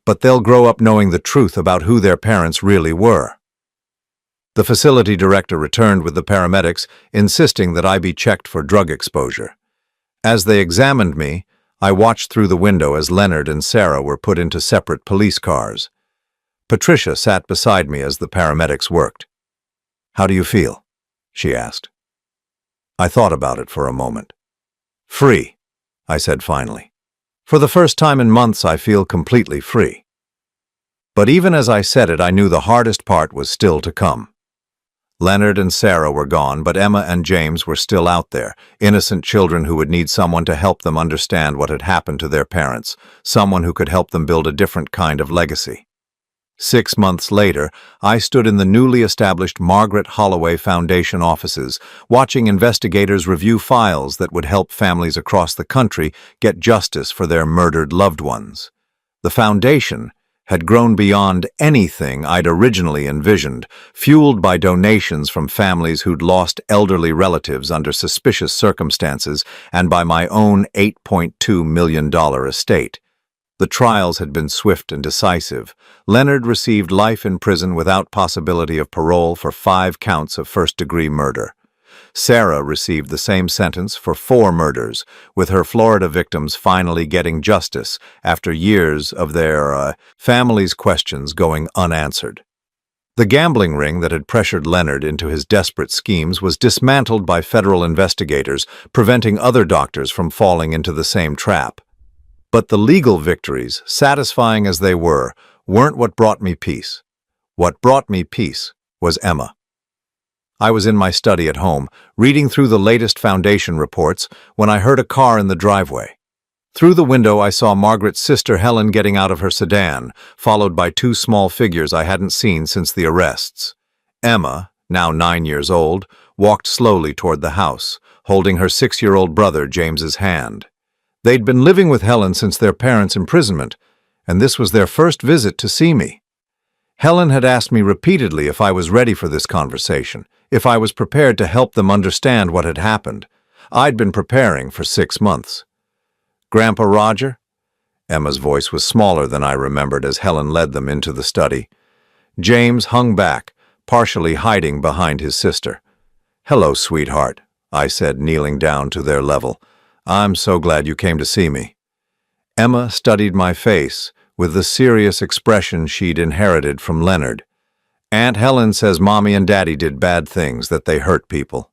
But they'll grow up knowing the truth about who their parents really were. The facility director returned with the paramedics, insisting that I be checked for drug exposure. As they examined me, I watched through the window as Leonard and Sarah were put into separate police cars. Patricia sat beside me as the paramedics worked. How do you feel? She asked. I thought about it for a moment. Free, I said finally. For the first time in months, I feel completely free. But even as I said it, I knew the hardest part was still to come. Leonard and Sarah were gone, but Emma and James were still out there, innocent children who would need someone to help them understand what had happened to their parents, someone who could help them build a different kind of legacy. 6 months later, I stood in the newly established Margaret Holloway Foundation offices, watching investigators review files that would help families across the country get justice for their murdered loved ones. The foundation had grown beyond anything I'd originally envisioned, fueled by donations from families who'd lost elderly relatives under suspicious circumstances and by my own $8.2 million estate. The trials had been swift and decisive. Leonard received life in prison without possibility of parole for 5 counts of first-degree murder. Sarah received the same sentence for 4 murders, with her Florida victims finally getting justice after years of their family's questions going unanswered. The gambling ring that had pressured Leonard into his desperate schemes was dismantled by federal investigators, preventing other doctors from falling into the same trap. But the legal victories, satisfying as they were, weren't what brought me peace. What brought me peace was Emma. I was in my study at home, reading through the latest foundation reports, when I heard a car in the driveway. Through the window, I saw Margaret's sister Helen getting out of her sedan, followed by 2 small figures I hadn't seen since the arrests. Emma, now 9 years old, walked slowly toward the house, holding her 6-year-old brother James's hand. They'd been living with Helen since their parents' imprisonment, and this was their first visit to see me. Helen had asked me repeatedly if I was ready for this conversation, if I was prepared to help them understand what had happened. I'd been preparing for 6 months. Grandpa Roger? Emma's voice was smaller than I remembered as Helen led them into the study. James hung back, partially hiding behind his sister. Hello, sweetheart, I said, kneeling down to their level. I'm so glad you came to see me. Emma studied my face with the serious expression she'd inherited from Leonard. Aunt Helen says Mommy and Daddy did bad things, that they hurt people.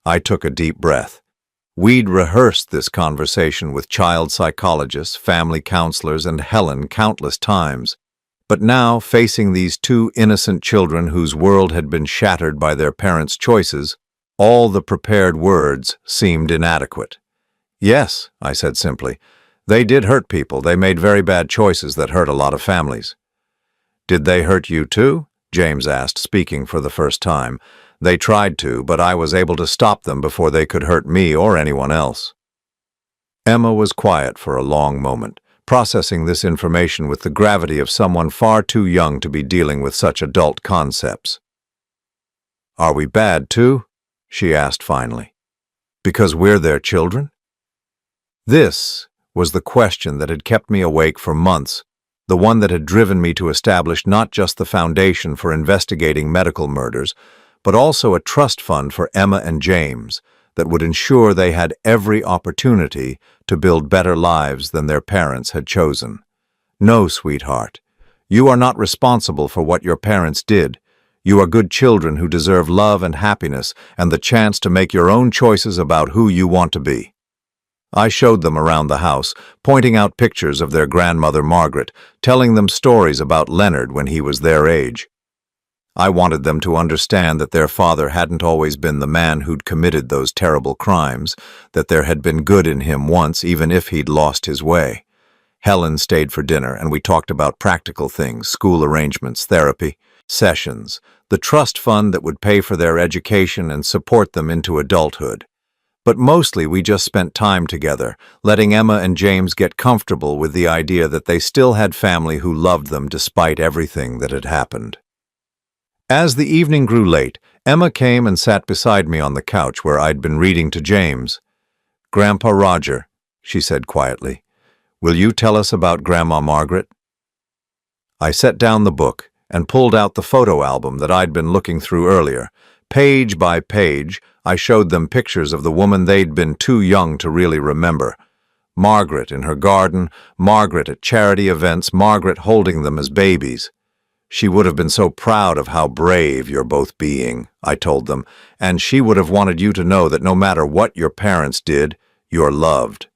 I took a deep breath. We'd rehearsed this conversation with child psychologists, family counselors, and Helen countless times. But now, facing these 2 innocent children whose world had been shattered by their parents' choices, all the prepared words seemed inadequate. Yes, I said simply. They did hurt people. They made very bad choices that hurt a lot of families. Did they hurt you too? James asked, speaking for the first time. They tried to, but I was able to stop them before they could hurt me or anyone else. Emma was quiet for a long moment, processing this information with the gravity of someone far too young to be dealing with such adult concepts. Are we bad too? She asked finally. Because we're their children? This was the question that had kept me awake for months, the one that had driven me to establish not just the foundation for investigating medical murders, but also a trust fund for Emma and James that would ensure they had every opportunity to build better lives than their parents had chosen. No, sweetheart, you are not responsible for what your parents did. You are good children who deserve love and happiness and the chance to make your own choices about who you want to be. I showed them around the house, pointing out pictures of their grandmother Margaret, telling them stories about Leonard when he was their age. I wanted them to understand that their father hadn't always been the man who'd committed those terrible crimes, that there had been good in him once, even if he'd lost his way. Helen stayed for dinner, and we talked about practical things, school arrangements, therapy, sessions, the trust fund that would pay for their education and support them into adulthood. But mostly we just spent time together, letting Emma and James get comfortable with the idea that they still had family who loved them despite everything that had happened. As the evening grew late, Emma came and sat beside me on the couch where I'd been reading to James. "Grandpa Roger," she said quietly, "will you tell us about Grandma Margaret?" I set down the book and pulled out the photo album that I'd been looking through earlier. Page by page, I showed them pictures of the woman they'd been too young to really remember. Margaret in her garden, Margaret at charity events, Margaret holding them as babies. "She would have been so proud of how brave you're both being," I told them, "and she would have wanted you to know that no matter what your parents did, you're loved.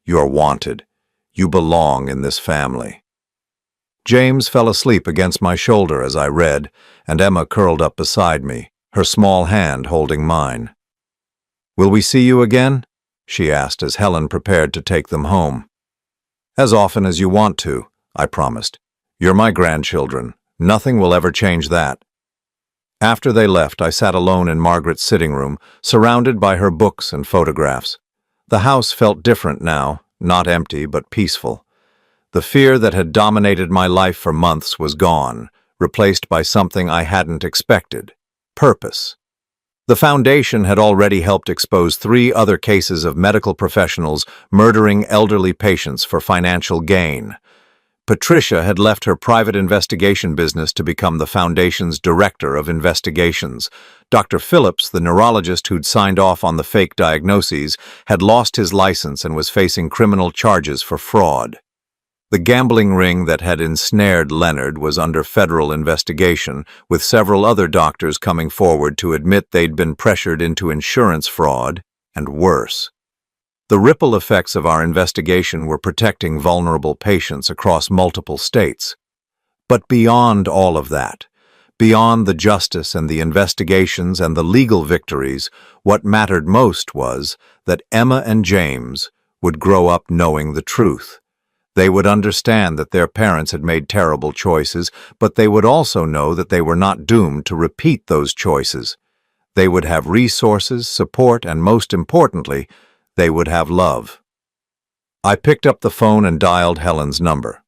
You're wanted. You belong in this family." James fell asleep against my shoulder as I read, and Emma curled up beside me, her small hand holding mine. "Will we see you again?" she asked as Helen prepared to take them home. "As often as you want to," I promised. "You're my grandchildren. Nothing will ever change that." After they left, I sat alone in Margaret's sitting room, surrounded by her books and photographs. The house felt different now, not empty but peaceful. The fear that had dominated my life for months was gone, replaced by something I hadn't expected: purpose. The Foundation had already helped expose 3 other cases of medical professionals murdering elderly patients for financial gain. Patricia had left her private investigation business to become the Foundation's director of investigations. Dr. Phillips, the neurologist who'd signed off on the fake diagnoses, had lost his license and was facing criminal charges for fraud. The gambling ring that had ensnared Leonard was under federal investigation, with several other doctors coming forward to admit they'd been pressured into insurance fraud, and worse. The ripple effects of our investigation were protecting vulnerable patients across multiple states. But beyond all of that, beyond the justice and the investigations and the legal victories, what mattered most was that Emma and James would grow up knowing the truth. They would understand that their parents had made terrible choices, but they would also know that they were not doomed to repeat those choices. They would have resources, support, and most importantly, they would have love. I picked up the phone and dialed Helen's number.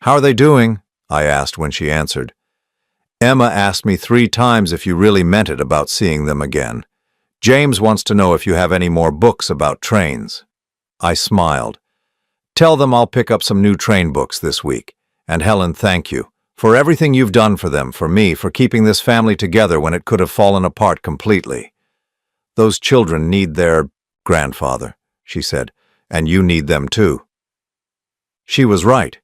"How are they doing?" I asked when she answered. "Emma asked me 3 times if you really meant it about seeing them again. James wants to know if you have any more books about trains." I smiled. "Tell them I'll pick up some new train books this week. And Helen, thank you for everything you've done for them, for me, for keeping this family together when it could have fallen apart completely. Those children need their grandfather," she said, "and you need them too." She was right.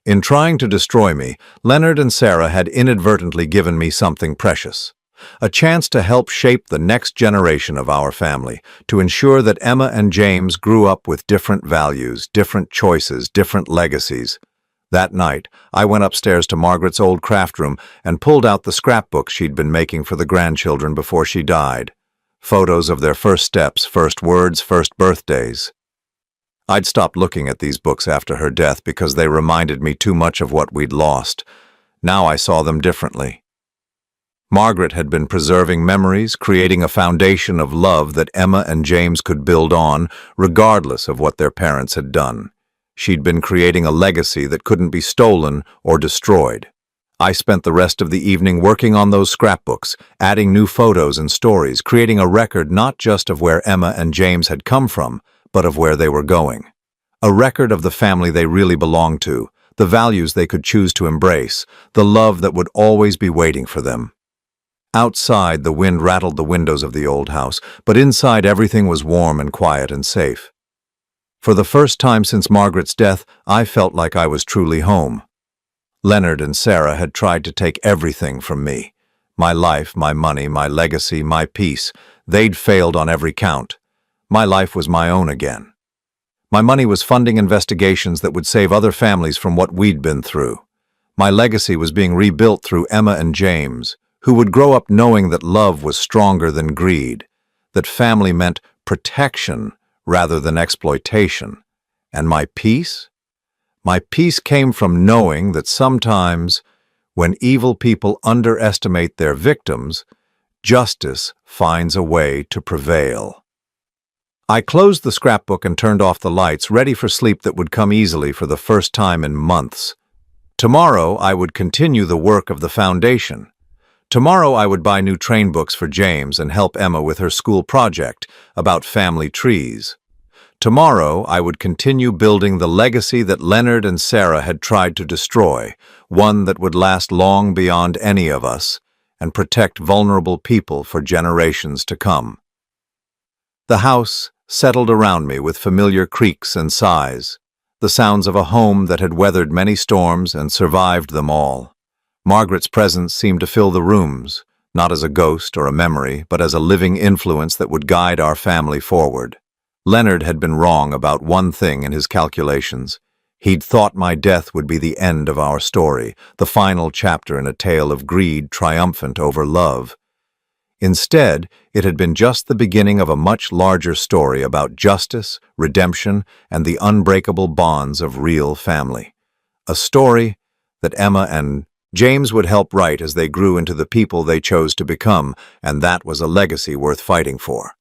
In trying to destroy me, Leonard and Sarah had inadvertently given me something precious. A chance to help shape the next generation of our family, to ensure that Emma and James grew up with different values, different choices, different legacies. That night, I went upstairs to Margaret's old craft room and pulled out the scrapbooks she'd been making for the grandchildren before she died. Photos of their first steps, first words, first birthdays. I'd stopped looking at these books after her death because they reminded me too much of what we'd lost. Now I saw them differently. Margaret had been preserving memories, creating a foundation of love that Emma and James could build on, regardless of what their parents had done. She'd been creating a legacy that couldn't be stolen or destroyed. I spent the rest of the evening working on those scrapbooks, adding new photos and stories, creating a record not just of where Emma and James had come from, but of where they were going. A record of the family they really belonged to, the values they could choose to embrace, the love that would always be waiting for them. Outside, the wind rattled the windows of the old house, but inside everything was warm and quiet and safe. For the first time since Margaret's death, I felt like I was truly home. Leonard and Sarah had tried to take everything from me. My life, my money, my legacy, my peace. They'd failed on every count. My life was my own again. My money was funding investigations that would save other families from what we'd been through. My legacy was being rebuilt through Emma and James, who would grow up knowing that love was stronger than greed, that family meant protection rather than exploitation. And my peace? My peace came from knowing that sometimes, when evil people underestimate their victims, justice finds a way to prevail. I closed the scrapbook and turned off the lights, ready for sleep that would come easily for the first time in months. Tomorrow, I would continue the work of the foundation. Tomorrow, I would buy new train books for James and help Emma with her school project about family trees. Tomorrow, I would continue building the legacy that Leonard and Sarah had tried to destroy, one that would last long beyond any of us and protect vulnerable people for generations to come. The house settled around me with familiar creaks and sighs, the sounds of a home that had weathered many storms and survived them all. Margaret's presence seemed to fill the rooms, not as a ghost or a memory, but as a living influence that would guide our family forward. Leonard had been wrong about one thing in his calculations. He'd thought my death would be the end of our story, the final chapter in a tale of greed triumphant over love. Instead, it had been just the beginning of a much larger story about justice, redemption, and the unbreakable bonds of real family. A story that Emma and James would help write as they grew into the people they chose to become, and that was a legacy worth fighting for.